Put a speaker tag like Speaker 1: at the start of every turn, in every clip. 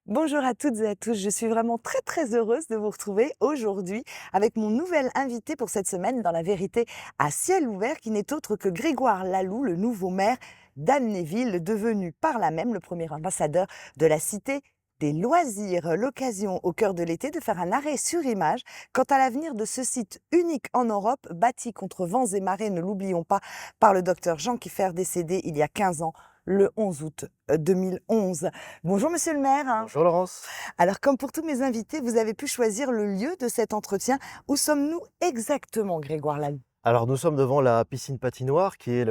Speaker 1: Bonjour à toutes et à tous, je suis vraiment très heureuse de vous retrouver aujourd'hui avec mon nouvel invité pour cette semaine dans La Vérité à ciel ouvert qui n'est autre que Grégoire Laloux, le nouveau maire d'Amnéville, devenu par là même le premier ambassadeur de la Cité des loisirs. L'occasion au cœur de l'été de faire un arrêt sur image quant à l'avenir de ce site unique en Europe, bâti contre vents et marées, ne l'oublions pas, par le docteur Jean Kieffer, décédé il y a 15 ans, le 11 août 2011. Bonjour monsieur le maire.
Speaker 2: Bonjour Laurence.
Speaker 1: Alors comme pour tous mes invités, vous avez pu choisir le lieu de cet entretien. Où sommes-nous exactement, Grégoire Laloux?
Speaker 2: Alors nous sommes devant la piscine patinoire qui est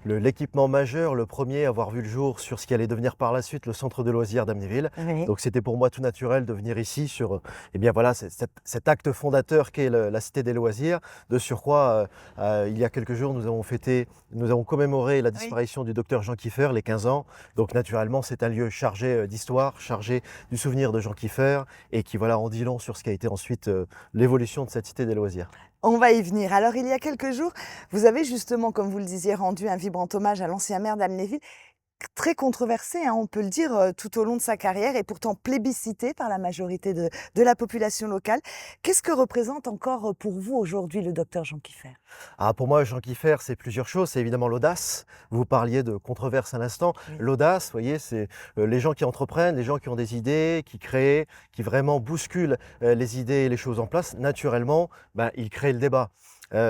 Speaker 2: l'équipement majeur, le premier à avoir vu le jour sur ce qui allait devenir par la suite le centre de loisirs d'Amnéville.
Speaker 1: Oui.
Speaker 2: Donc c'était pour moi tout naturel de venir ici sur eh bien voilà, cet acte fondateur qu'est la Cité des loisirs. De surcroît, il y a quelques jours, nous avons commémoré la
Speaker 1: Oui.
Speaker 2: disparition du docteur Jean Kieffer, les 15 ans. Donc naturellement, c'est un lieu chargé d'histoire, chargé du souvenir de Jean Kieffer et qui voilà en dit long sur ce qui a été ensuite l'évolution de cette Cité des loisirs.
Speaker 1: On va y venir. Alors il y a quelques jours, vous avez justement, comme vous le disiez, rendu un vibrant hommage à l'ancien maire d'Amnéville. Très controversé, hein, on peut le dire, tout au long de sa carrière et pourtant plébiscité par la majorité de la population locale. Qu'est-ce que représente encore, pour vous aujourd'hui le docteur Jean Kieffer?
Speaker 2: Ah, pour moi, Jean Kieffer, c'est plusieurs choses. C'est évidemment l'audace. Vous parliez de controverse à l'instant.
Speaker 1: Oui.
Speaker 2: L'audace, vous voyez, c'est les gens qui entreprennent, les gens qui ont des idées, qui créent, qui vraiment bousculent les idées et les choses en place. Naturellement, ben, ils créent le débat.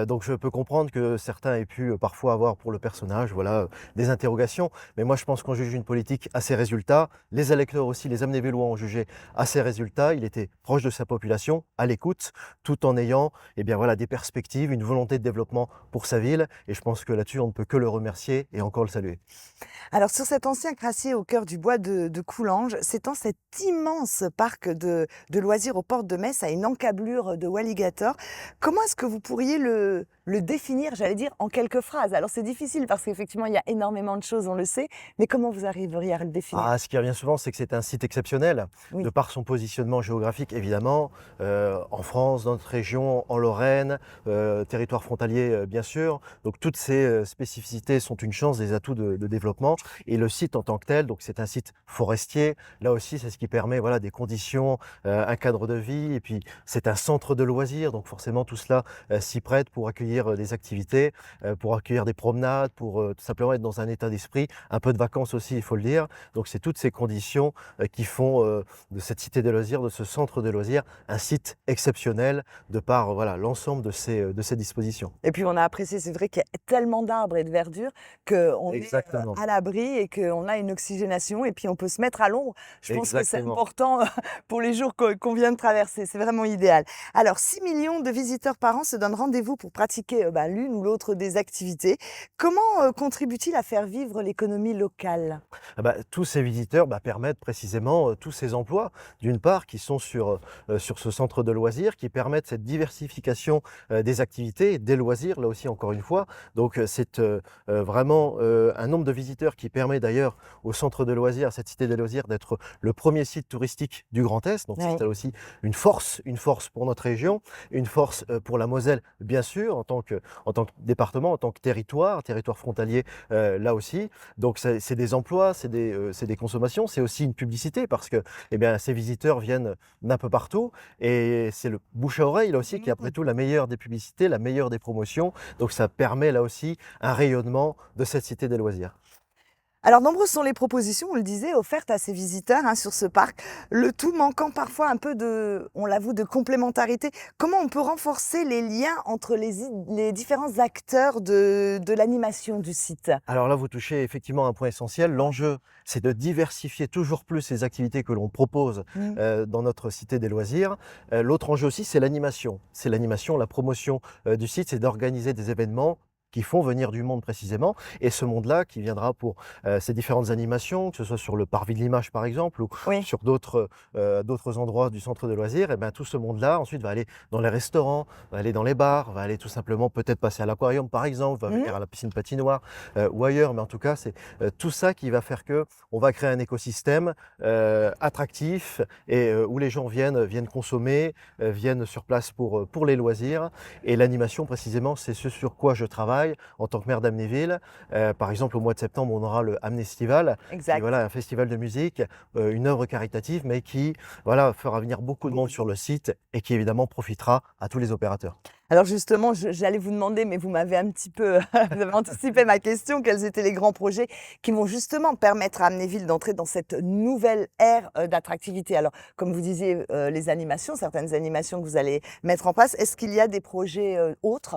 Speaker 2: Donc je peux comprendre que certains aient pu parfois avoir pour le personnage voilà, des interrogations. Mais moi, je pense qu'on juge une politique à ses résultats. Les électeurs aussi, les Amnévillois ont jugé à ses résultats. Il était proche de sa population, à l'écoute, tout en ayant eh bien, voilà, des perspectives, une volonté de développement pour sa ville. Et je pense que là-dessus, on ne peut que le remercier et encore le saluer.
Speaker 1: Alors sur cet ancien crassier au cœur du bois de Coulanges, s'étend cet immense parc de loisirs aux portes de Metz à une encablure de Walligator. Comment est-ce que vous pourriez le définir, j'allais dire, en quelques phrases? Alors c'est difficile parce qu'effectivement il y a énormément de choses, on le sait, mais comment vous arriveriez à le définir?
Speaker 2: Ah, ce qui revient souvent, c'est que c'est un site exceptionnel, de
Speaker 1: Oui.
Speaker 2: par son positionnement géographique, évidemment, en France, dans notre région, en Lorraine, territoire frontalier, bien sûr. Donc toutes ces spécificités sont une chance, des atouts de développement. Et le site en tant que tel, donc c'est un site forestier. Là aussi, c'est ce qui permet voilà, des conditions, un cadre de vie. Et puis, c'est un centre de loisirs. Donc forcément, tout cela s'y prête pour accueillir des activités, pour accueillir des promenades, pour tout simplement être dans un état d'esprit, un peu de vacances aussi, il faut le dire. Donc c'est toutes ces conditions qui font de cette cité des loisirs, de ce centre de loisirs, un site exceptionnel de par voilà, l'ensemble de ces dispositions.
Speaker 1: Et puis on a apprécié, c'est vrai qu'il y a tellement d'arbres et de verdure qu'on est
Speaker 2: Exactement,
Speaker 1: à l'abri et qu'on a une oxygénation et puis on peut se mettre à l'ombre. Je pense que c'est
Speaker 2: exactement.
Speaker 1: important pour les jours qu'on vient de traverser. C'est vraiment idéal. Alors 6 millions de visiteurs par an se donnent rendez-vous pour pratiquer l'une ou l'autre des activités. Comment contribue-t-il à faire vivre l'économie locale?
Speaker 2: Ah bah, tous ces visiteurs permettent précisément tous ces emplois, d'une part, qui sont sur ce centre de loisirs, qui permettent cette diversification des activités, des loisirs, là aussi encore une fois. Donc c'est vraiment un nombre de visiteurs qui permet d'ailleurs au centre de loisirs, à cette cité des loisirs, d'être le premier site touristique du Grand Est. Donc c'est
Speaker 1: Oui.
Speaker 2: là aussi une force pour notre région, une force pour la Moselle, bien sûr, en tant que département, en tant que territoire frontalier là aussi. Donc c'est des emplois, c'est des consommations, c'est aussi une publicité parce que eh bien, ces visiteurs viennent d'un peu partout et c'est le bouche à oreille là aussi qui est après tout la meilleure des publicités, la meilleure des promotions. Donc ça permet là aussi un rayonnement de cette cité des loisirs.
Speaker 1: Alors nombreuses sont les propositions, on le disait, offertes à ces visiteurs sur ce parc, le tout manquant parfois un peu de, on l'avoue, de complémentarité. Comment on peut renforcer les liens entre les différents acteurs de l'animation du site?
Speaker 2: Alors là, vous touchez effectivement un point essentiel. L'enjeu, c'est de diversifier toujours plus les activités que l'on propose
Speaker 1: Mmh.
Speaker 2: dans notre cité des loisirs. L'autre enjeu aussi, c'est l'animation. C'est l'animation, la promotion du site, c'est d'organiser des événements qui font venir du monde précisément, et ce monde-là qui viendra pour ces différentes animations, que ce soit sur le parvis de l'image par exemple, ou
Speaker 1: Oui.
Speaker 2: sur d'autres endroits du centre de loisirs, et bien tout ce monde-là ensuite va aller dans les restaurants, va aller dans les bars, va aller tout simplement peut-être passer à l'aquarium par exemple, va
Speaker 1: Mmh.
Speaker 2: venir à la piscine patinoire ou ailleurs, mais en tout cas c'est tout ça qui va faire que on va créer un écosystème attractif et où les gens viennent consommer, viennent sur place pour les loisirs, et l'animation précisément c'est ce sur quoi je travaille. travail en tant que maire d'Amnéville. Par exemple, au mois de septembre, on aura le Amnestival, qui est
Speaker 1: Exact.
Speaker 2: voilà, un festival de musique, une œuvre caritative, mais qui voilà, fera venir beaucoup de monde sur le site et qui évidemment profitera à tous les opérateurs.
Speaker 1: Alors justement, j'allais vous demander, mais vous m'avez un petit peu, vous avez anticipé ma question, quels étaient les grands projets qui vont justement permettre à Amnéville d'entrer dans cette nouvelle ère d'attractivité? Alors, comme vous disiez, les animations, certaines animations que vous allez mettre en place, est-ce qu'il y a des projets autres?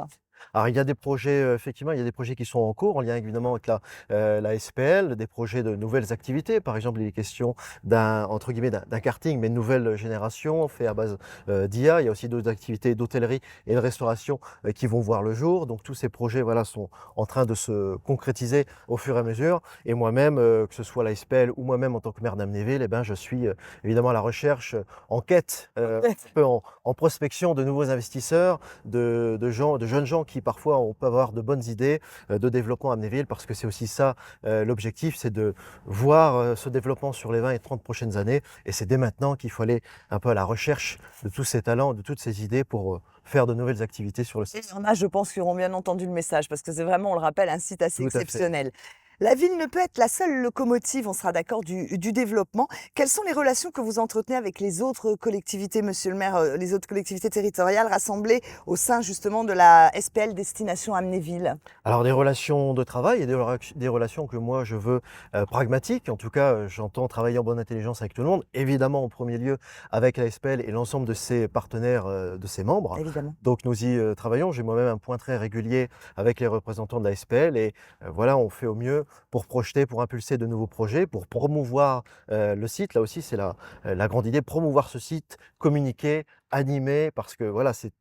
Speaker 2: Alors il y a des projets, effectivement, il y a des projets qui sont en cours en lien évidemment avec la SPL, des projets de nouvelles activités. Par exemple, il est question entre guillemets, d'un karting, mais de nouvelle génération fait à base, d'IA. Il y a aussi d'autres activités d'hôtellerie et de restauration, qui vont voir le jour. Donc tous ces projets, voilà, sont en train de se concrétiser au fur et à mesure et moi-même, que ce soit la SPL ou moi-même en tant que maire d'Amnéville eh ben, je suis, évidemment à la recherche, en quête, un peu en prospection de nouveaux investisseurs, de jeunes gens qui parfois on peut avoir de bonnes idées de développement à Amnéville parce que c'est aussi ça l'objectif, c'est de voir ce développement sur les 20 et 30 prochaines années et c'est dès maintenant qu'il faut aller un peu à la recherche de tous ces talents, de toutes ces idées pour faire de nouvelles activités sur le
Speaker 1: Et il
Speaker 2: site.
Speaker 1: y en a, je pense, qui auront bien entendu le message parce que c'est vraiment, on le rappelle, un site assez
Speaker 2: Tout à fait.
Speaker 1: exceptionnel. La ville ne peut être la seule locomotive, on sera d'accord, du développement. Quelles sont les relations que vous entretenez avec les autres collectivités, monsieur le maire, les autres collectivités territoriales rassemblées au sein justement de la SPL Destination Amnéville?
Speaker 2: Alors des relations de travail et des relations que moi je veux pragmatiques. En tout cas, j'entends travailler en bonne intelligence avec tout le monde. Évidemment, en premier lieu avec la SPL et l'ensemble de ses partenaires, de ses membres.
Speaker 1: Évidemment.
Speaker 2: Donc nous y travaillons. J'ai moi-même un point très régulier avec les représentants de la SPL et voilà, on fait au mieux pour projeter, pour impulser de nouveaux projets, pour promouvoir le site. Là aussi, c'est la grande idée, promouvoir ce site, communiquer, animer, parce que voilà, c'est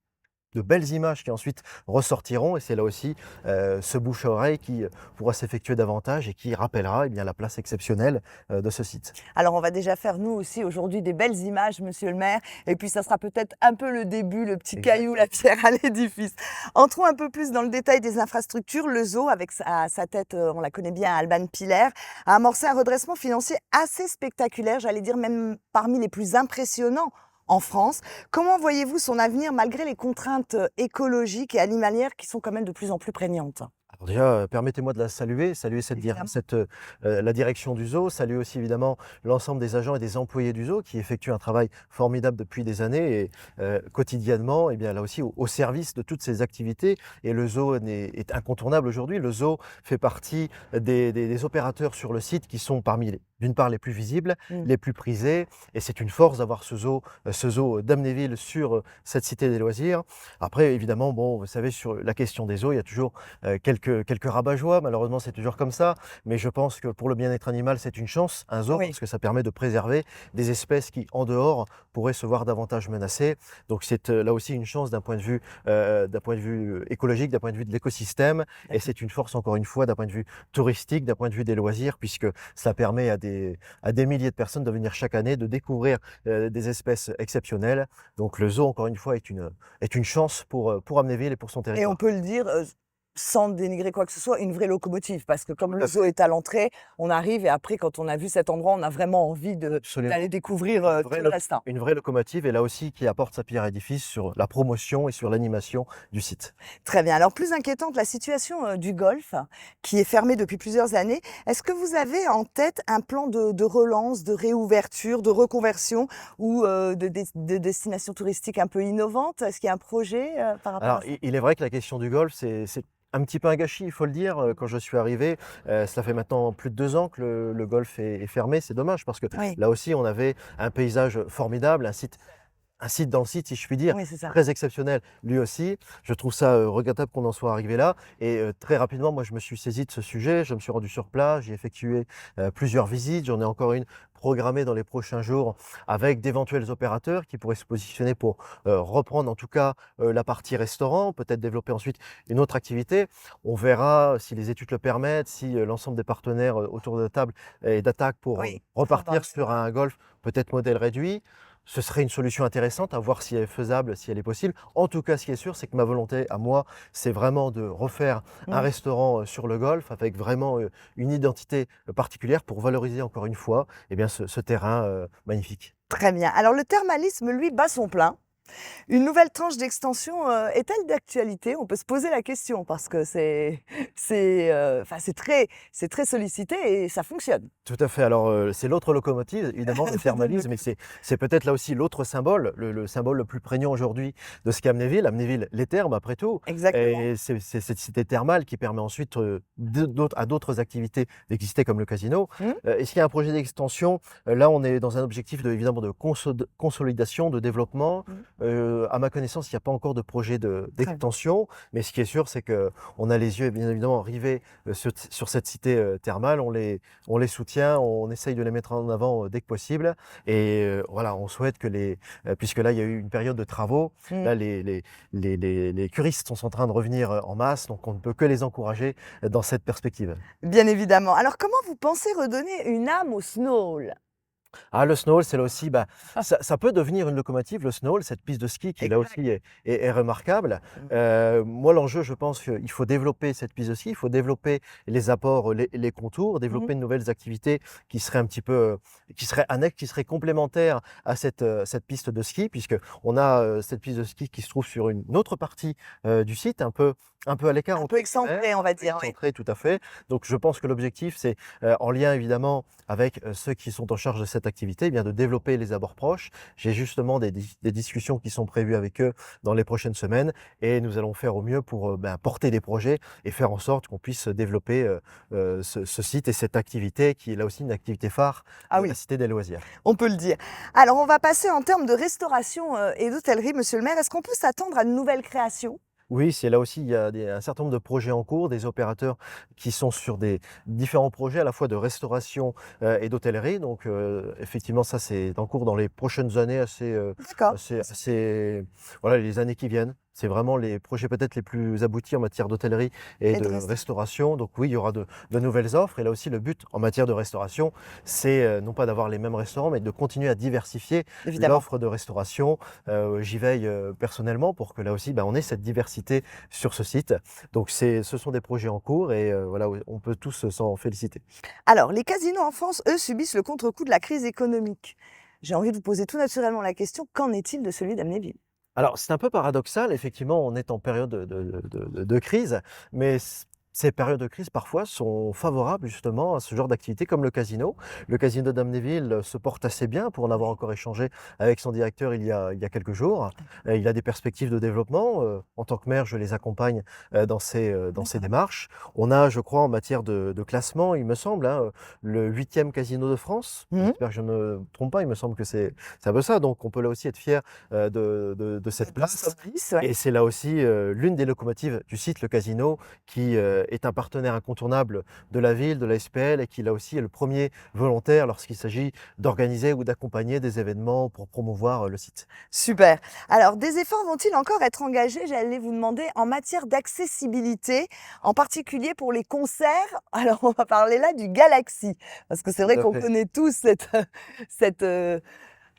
Speaker 2: de belles images qui ensuite ressortiront et c'est là aussi ce bouche à oreille qui pourra s'effectuer davantage et qui rappellera eh bien, la place exceptionnelle de ce site.
Speaker 1: Alors, on va déjà faire, nous aussi, aujourd'hui, des belles images, monsieur le maire. Et puis, ça sera peut-être un peu le début, le petit caillou, la pierre à l'édifice. Entrons un peu plus dans le détail des infrastructures. Le zoo, avec à sa tête, on la connaît bien, Alban Piller, a amorcé un redressement financier assez spectaculaire, j'allais dire même parmi les plus impressionnants en France. Comment voyez-vous son avenir malgré les contraintes écologiques et animalières qui sont quand même de plus en plus prégnantes?
Speaker 2: Alors déjà, permettez-moi de saluer
Speaker 1: Évidemment.
Speaker 2: la direction du zoo, saluer aussi évidemment l'ensemble des agents et des employés du zoo qui effectuent un travail formidable depuis des années et quotidiennement, eh bien, là aussi au service de toutes ces activités. Et le zoo est incontournable aujourd'hui. Le zoo fait partie des opérateurs sur le site qui sont parmi d'une part les plus visibles,
Speaker 1: Mmh.
Speaker 2: les plus prisés. Et c'est une force d'avoir ce zoo d'Amnéville sur cette cité des loisirs. Après, évidemment, bon, vous savez, sur la question des zoos, il y a toujours quelques rabat-joie, malheureusement c'est toujours comme ça, mais je pense que pour le bien-être animal, c'est une chance, un zoo,
Speaker 1: Oui.
Speaker 2: parce que ça permet de préserver des espèces qui, en dehors, pourraient se voir davantage menacées. Donc c'est là aussi une chance d'un point de vue écologique, d'un point de vue de l'écosystème, et c'est une force, encore une fois, d'un point de vue touristique, d'un point de vue des loisirs, puisque ça permet à des milliers de personnes de venir chaque année, de découvrir des espèces exceptionnelles. Donc le zoo, encore une fois, est une chance pour Amnéville et pour son
Speaker 1: Et on
Speaker 2: territoire.
Speaker 1: peut le dire, sans dénigrer quoi que ce soit, une vraie locomotive. Parce que comme
Speaker 2: Tout
Speaker 1: le
Speaker 2: à
Speaker 1: zoo
Speaker 2: fait.
Speaker 1: est à l'entrée, on arrive et après quand on a vu cet endroit, on a vraiment envie
Speaker 2: Absolument.
Speaker 1: d'aller découvrir, tout le
Speaker 2: Lo
Speaker 1: reste, hein.
Speaker 2: Une vraie locomotive et là aussi qui apporte sa pierre à l'édifice sur la promotion et sur l'animation du site.
Speaker 1: Très bien. Alors plus inquiétante, la situation, du golf, qui est fermé depuis plusieurs années. Est-ce que vous avez en tête un plan de relance, de réouverture, de reconversion ou, de destination touristique un peu innovante? Est-ce qu'il y a un projet, par rapport à
Speaker 2: Alors
Speaker 1: ça?
Speaker 2: il est vrai que la question du golf, c'est un petit peu un gâchis, il faut le dire. Quand je suis arrivé, cela fait maintenant plus de 2 ans que le golf est fermé. C'est dommage parce que
Speaker 1: Oui,
Speaker 2: là aussi on avait un paysage formidable, un site dans le site, si je puis dire,
Speaker 1: oui, c'est ça.
Speaker 2: très exceptionnel lui aussi. Je trouve ça, regrettable qu'on en soit arrivé là et très rapidement, moi, je me suis saisi de ce sujet. Je me suis rendu sur place, j'ai effectué, plusieurs visites. J'en ai encore une programmée dans les prochains jours avec d'éventuels opérateurs qui pourraient se positionner pour, reprendre en tout cas, la partie restaurant, peut-être développer ensuite une autre activité. On verra si les études le permettent, si, l'ensemble des partenaires, autour de la table est d'attaque pour,
Speaker 1: Oui, faut voir.
Speaker 2: repartir sur un golf peut-être modèle réduit. Ce serait une solution intéressante à voir si elle est faisable, si elle est possible. En tout cas, ce qui est sûr, c'est que ma volonté à moi, c'est vraiment de refaire un
Speaker 1: Mmh.
Speaker 2: restaurant sur le golf avec vraiment une identité particulière pour valoriser encore une fois eh bien, ce terrain magnifique.
Speaker 1: Très bien. Alors le thermalisme, lui, bat son plein. Une nouvelle tranche d'extension, est-elle d'actualité? On peut se poser la question parce que enfin, c'est très sollicité et ça fonctionne.
Speaker 2: Tout à fait. Alors, c'est l'autre locomotive, évidemment, le
Speaker 1: De
Speaker 2: thermalisme, et
Speaker 1: notre
Speaker 2: c'est peut-être là aussi l'autre symbole, le symbole le plus prégnant aujourd'hui de ce qu'est Amnéville. Amnéville, les thermes après tout,
Speaker 1: exactement.
Speaker 2: et c'est cette cité thermale qui permet ensuite, à d'autres activités d'exister comme le casino.
Speaker 1: Mmh.
Speaker 2: Est-ce qu'il y a un projet d'extension? Là, on est dans un objectif évidemment de consolidation, de développement.
Speaker 1: Mmh.
Speaker 2: À ma connaissance, il n'y a pas encore de projet
Speaker 1: Très bien.
Speaker 2: d'extension, mais ce qui est sûr, c'est qu'on a les yeux bien évidemment rivés, sur cette cité, thermale. On les soutient, on essaye de les mettre en avant, dès que possible, et voilà, on souhaite que puisque là, il y a eu une période de travaux,
Speaker 1: Mmh.
Speaker 2: là, les curistes sont en train de revenir, en masse, donc on ne peut que les encourager, dans cette perspective.
Speaker 1: Bien évidemment. Alors comment vous pensez redonner une âme au Snowll?
Speaker 2: Ah, le Snowhall, c'est là aussi, bah, ça peut devenir une locomotive, le Snowhall, cette piste de ski qui là
Speaker 1: Exact.
Speaker 2: aussi est remarquable.
Speaker 1: Mmh.
Speaker 2: Moi, l'enjeu, je pense qu'il faut développer cette piste de ski, il faut développer les apports, les contours,
Speaker 1: Mmh.
Speaker 2: développer de nouvelles activités qui seraient un petit peu, qui seraient annexes, qui seraient complémentaires à cette piste de ski, puisque on a, cette piste de ski qui se trouve sur une autre partie, du site, un peu à l'écart
Speaker 1: Un
Speaker 2: entre
Speaker 1: peu
Speaker 2: guillemets,
Speaker 1: excentré, on
Speaker 2: un
Speaker 1: va
Speaker 2: peu
Speaker 1: dire, oui.
Speaker 2: excentré, tout à fait. Donc je pense que l'objectif, c'est, en lien évidemment avec, ceux qui sont en charge de cette activité, eh bien de développer les abords proches. J'ai justement des discussions qui sont prévues avec eux dans les prochaines semaines, et nous allons faire au mieux pour, porter des projets et faire en sorte qu'on puisse développer, ce site et cette activité qui est là aussi une activité phare
Speaker 1: Ah
Speaker 2: de la
Speaker 1: oui,
Speaker 2: Cité des Loisirs.
Speaker 1: on peut le dire. Alors on va passer en termes de restauration, et d'hôtellerie, monsieur le maire. Est-ce qu'on peut s'attendre à de nouvelles créations?
Speaker 2: Oui, c'est là aussi, il y a un certain nombre de projets en cours, des opérateurs qui sont sur des différents projets à la fois de restauration, et d'hôtellerie. Donc, effectivement, ça, c'est en cours dans les prochaines années,
Speaker 1: D'accord.
Speaker 2: voilà, les années qui viennent. C'est vraiment les projets peut-être les plus aboutis en matière d'hôtellerie et
Speaker 1: Et
Speaker 2: de
Speaker 1: de restauration.
Speaker 2: restauration. Donc oui, il y aura de nouvelles offres, et là aussi, le but en matière de restauration, c'est, non pas d'avoir les mêmes restaurants, mais de continuer à diversifier
Speaker 1: Évidemment.
Speaker 2: l'offre de restauration. J'y veille, personnellement pour que là aussi, on ait cette diversité sur ce site. Donc ce sont des projets en cours, et voilà, on peut tous s'en féliciter.
Speaker 1: Alors, les casinos en France, eux, subissent le contre-coup de la crise économique. J'ai envie de vous poser tout naturellement la question, qu'en est-il de celui d'Amnéville?
Speaker 2: Alors, c'est un peu paradoxal, effectivement, on est en période de crise, mais ces périodes de crise, parfois, sont favorables justement à ce genre d'activité comme le casino. Le casino d'Amnéville, se porte assez bien, pour en avoir
Speaker 1: Ouais.
Speaker 2: encore échangé avec son directeur il y a quelques jours. Il a des perspectives de développement. En tant que maire, je les accompagne, dans ces
Speaker 1: D'accord.
Speaker 2: démarches. On a, je crois, en matière de classement, il me semble, hein, le 8e casino de France.
Speaker 1: Mmh.
Speaker 2: J'espère que je ne me trompe pas, il me semble que c'est un peu ça. Donc on peut là aussi être fier, de cette
Speaker 1: Du
Speaker 2: place.
Speaker 1: top 10, ouais.
Speaker 2: Et c'est là aussi, l'une des locomotives du site, le casino, qui, est un partenaire incontournable de la ville, de la SPL, et qui là aussi est le premier volontaire lorsqu'il s'agit d'organiser ou d'accompagner des événements pour promouvoir, le site.
Speaker 1: Super. Alors, des efforts vont-ils encore être engagés, j'allais vous demander, en matière d'accessibilité, en particulier pour les concerts? Alors, on va parler là du Galaxy, parce que c'est vrai
Speaker 2: Tout à
Speaker 1: qu'on
Speaker 2: fait,
Speaker 1: connaît tous cette,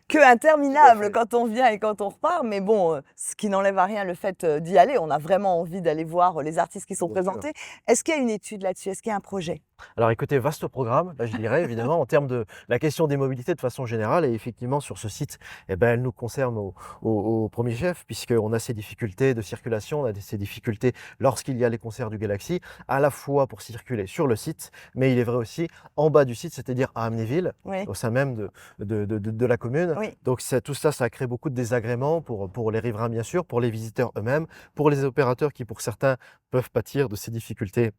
Speaker 1: queue
Speaker 2: tout à
Speaker 1: interminable
Speaker 2: fait.
Speaker 1: quand on vient et quand on repart, mais bon, ce qui n'enlève à rien le fait, d'y aller. On a vraiment envie d'aller voir, les artistes qui sont
Speaker 2: Bien sûr.
Speaker 1: présentés. Est-ce qu'il y a une étude là-dessus? Est-ce qu'il y a un projet?
Speaker 2: Alors écoutez, vaste programme, là je dirais évidemment en termes de la question des mobilités de façon générale, et effectivement sur ce site, elle nous concerne au premier chef, puisqu'on a ces difficultés de circulation, on a ces difficultés lorsqu'il y a les concerts du Galaxy, à la fois pour circuler sur le site, mais il est vrai aussi en bas du site, c'est-à-dire à Amnéville,
Speaker 1: Oui,
Speaker 2: au sein même de la commune.
Speaker 1: oui.
Speaker 2: Donc tout ça, ça crée beaucoup de désagréments pour les riverains bien sûr, pour les visiteurs eux-mêmes, pour les opérateurs qui pour certains peuvent pâtir de ces difficultés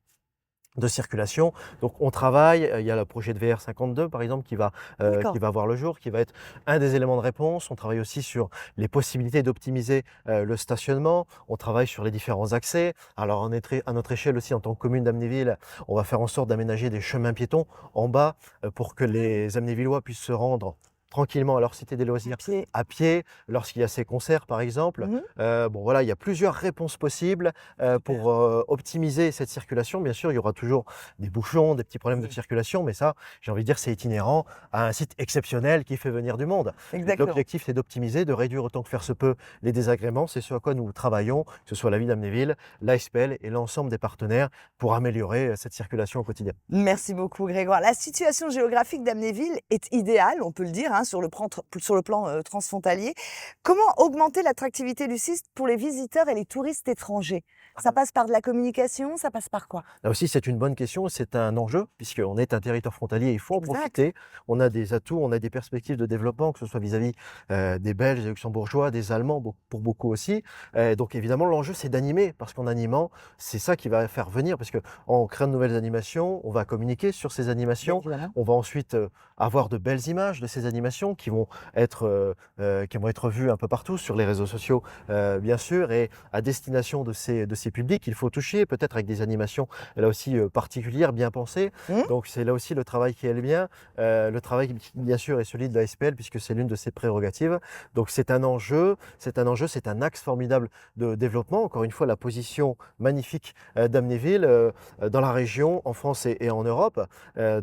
Speaker 2: de circulation. Donc on travaille, il y a le projet de VR52 par exemple
Speaker 1: D'accord.
Speaker 2: qui va voir le jour, qui va être un des éléments de réponse. On travaille aussi sur les possibilités d'optimiser, le stationnement. On travaille sur les différents accès. Alors à notre échelle aussi en tant que commune d'Amnéville, on va faire en sorte d'aménager des chemins piétons en bas, pour que les Amnévillois puissent se rendre tranquillement à leur cité des
Speaker 1: À
Speaker 2: loisirs
Speaker 1: pied.
Speaker 2: à pied, lorsqu'il y a ces concerts par exemple.
Speaker 1: Mmh.
Speaker 2: Bon voilà, il y a plusieurs réponses possibles,
Speaker 1: Super.
Speaker 2: pour, optimiser cette circulation. Bien sûr, il y aura toujours des bouchons, des petits problèmes de
Speaker 1: Mmh.
Speaker 2: circulation, mais ça, j'ai envie de dire, c'est itinérant à un site exceptionnel qui fait venir du monde. Donc
Speaker 1: Exactement.
Speaker 2: l'objectif, c'est d'optimiser, de réduire autant que faire se peut les désagréments. C'est ce à quoi nous travaillons, que ce soit la ville d'Amnéville, l'ASPL et l'ensemble des partenaires pour améliorer, cette circulation au quotidien.
Speaker 1: Merci beaucoup Grégoire. La situation géographique d'Amnéville est idéale, on peut le dire, hein, hein, sur le plan transfrontalier. Comment augmenter l'attractivité du site pour les visiteurs et les touristes étrangers? Ça passe par de la communication, ça passe par quoi?
Speaker 2: Là aussi, c'est une bonne question, c'est un enjeu, puisqu'on est un territoire frontalier, il faut en
Speaker 1: Exact.
Speaker 2: profiter. On a des atouts, on a des perspectives de développement, que ce soit vis-à-vis des Belges, des Luxembourgeois, des Allemands, pour beaucoup aussi. Donc évidemment, l'enjeu, c'est d'animer, parce qu'en animant, c'est ça qui va faire venir, parce qu'en créant de nouvelles animations, on va communiquer sur ces animations,
Speaker 1: Évidemment.
Speaker 2: on va ensuite avoir de belles images de ces animations qui vont être vues un peu partout sur les réseaux sociaux, bien sûr, et à destination de ces publics, il faut toucher, peut-être avec des animations là aussi particulières, bien pensées.
Speaker 1: Mmh.
Speaker 2: Donc c'est là aussi le travail qui est le mien. Le travail qui, bien sûr, est celui de la SPL, puisque c'est l'une de ses prérogatives. Donc c'est un enjeu, c'est un axe formidable de développement. Encore une fois, la position magnifique d'Amnéville dans la région, en France et en Europe.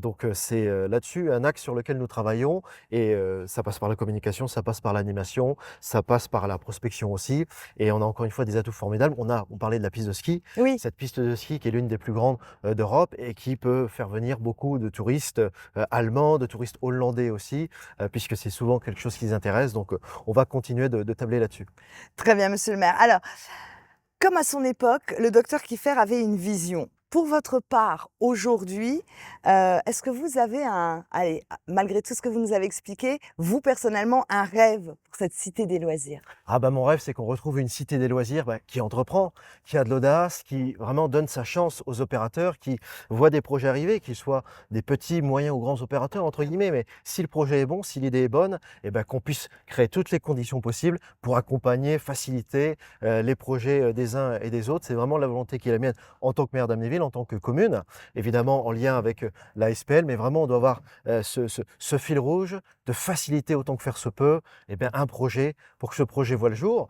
Speaker 2: Donc c'est là-dessus un axe sur lequel nous travaillons, et ça passe par la communication, ça passe par l'animation, ça passe par la prospection aussi, et on a encore une fois des atouts formidables. On parlait de la piste de ski,
Speaker 1: Oui.
Speaker 2: cette piste de ski qui est l'une des plus grandes d'Europe et qui peut faire venir beaucoup de touristes allemands, de touristes hollandais aussi, puisque c'est souvent quelque chose qui les intéresse. Donc on va continuer de tabler là-dessus.
Speaker 1: Très bien, monsieur le maire. Alors, comme à son époque, le docteur Kieffer avait une vision. Pour votre part, aujourd'hui, est-ce que vous avez malgré tout ce que vous nous avez expliqué, vous personnellement, un rêve pour cette cité des loisirs?
Speaker 2: Ah bah mon rêve, c'est qu'on retrouve une cité des loisirs qui entreprend, qui a de l'audace, qui vraiment donne sa chance aux opérateurs, qui voit des projets arriver, qu'ils soient des petits, moyens ou grands opérateurs, entre guillemets. Mais si le projet est bon, si l'idée est bonne, et ben qu'on puisse créer toutes les conditions possibles pour accompagner, faciliter les projets des uns et des autres. C'est vraiment la volonté qui est la mienne en tant que maire d'Amnéville, en tant que commune, évidemment en lien avec la SPL, mais vraiment on doit avoir ce fil rouge de faciliter autant que faire se peut un projet, pour que ce projet voit le jour,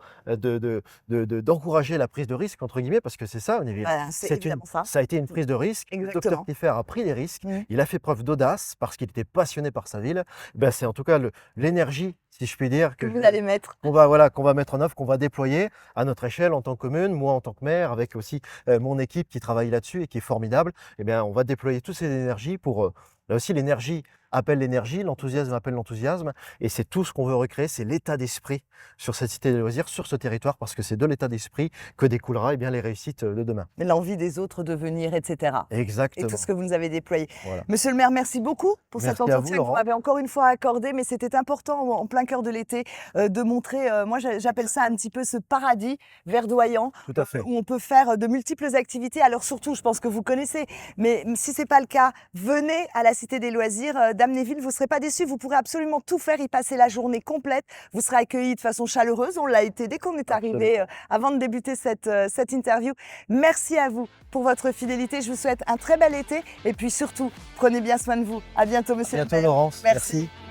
Speaker 2: d'encourager la prise de risque, entre guillemets, parce que c'est ça, Amnéville.
Speaker 1: Voilà, c'est évidemment ça.
Speaker 2: Ça a été une prise de risque. Le
Speaker 1: Exactement.
Speaker 2: docteur Kieffer a pris des risques,
Speaker 1: Mmh.
Speaker 2: il a fait preuve d'audace parce qu'il était passionné par sa ville. C'est en tout cas l'énergie, si je puis dire,
Speaker 1: Que vous allez mettre.
Speaker 2: qu'on va mettre en œuvre, qu'on va déployer à notre échelle en tant que commune, moi en tant que maire, avec aussi mon équipe qui travaille là-dessus et qui est formidable. On va déployer toutes ces énergies pour là aussi, l'énergie appelle l'énergie, l'enthousiasme appelle l'enthousiasme, et c'est tout ce qu'on veut recréer, c'est l'état d'esprit sur cette cité des loisirs, sur ce territoire, parce que c'est de l'état d'esprit que découlera les réussites de demain.
Speaker 1: L'envie des autres de venir, etc. Et
Speaker 2: Exactement.
Speaker 1: tout ce que vous nous avez déployé.
Speaker 2: Voilà.
Speaker 1: Monsieur le maire, merci beaucoup pour cet
Speaker 2: Merci à vous,
Speaker 1: entretien que vous
Speaker 2: Laurent.
Speaker 1: m'avez encore une fois accordé, mais c'était important en plein cœur de l'été de montrer, moi j'appelle ça un petit peu ce paradis verdoyant,
Speaker 2: Tout à fait.
Speaker 1: où on peut faire de multiples activités. Alors surtout, je pense que vous connaissez, mais si ce n'est pas le cas, venez à la Cité des loisirs d'Amnéville, vous ne serez pas déçus, vous pourrez absolument tout faire, y passer la journée complète, vous serez accueillis de façon chaleureuse, on l'a été dès qu'on est arrivé avant de débuter cette interview. Merci à vous pour votre fidélité, je vous souhaite un très bel été et puis surtout, prenez bien soin de vous. À bientôt, monsieur le
Speaker 2: À bientôt,
Speaker 1: maire.
Speaker 2: Laurence.
Speaker 1: Merci.
Speaker 2: Merci.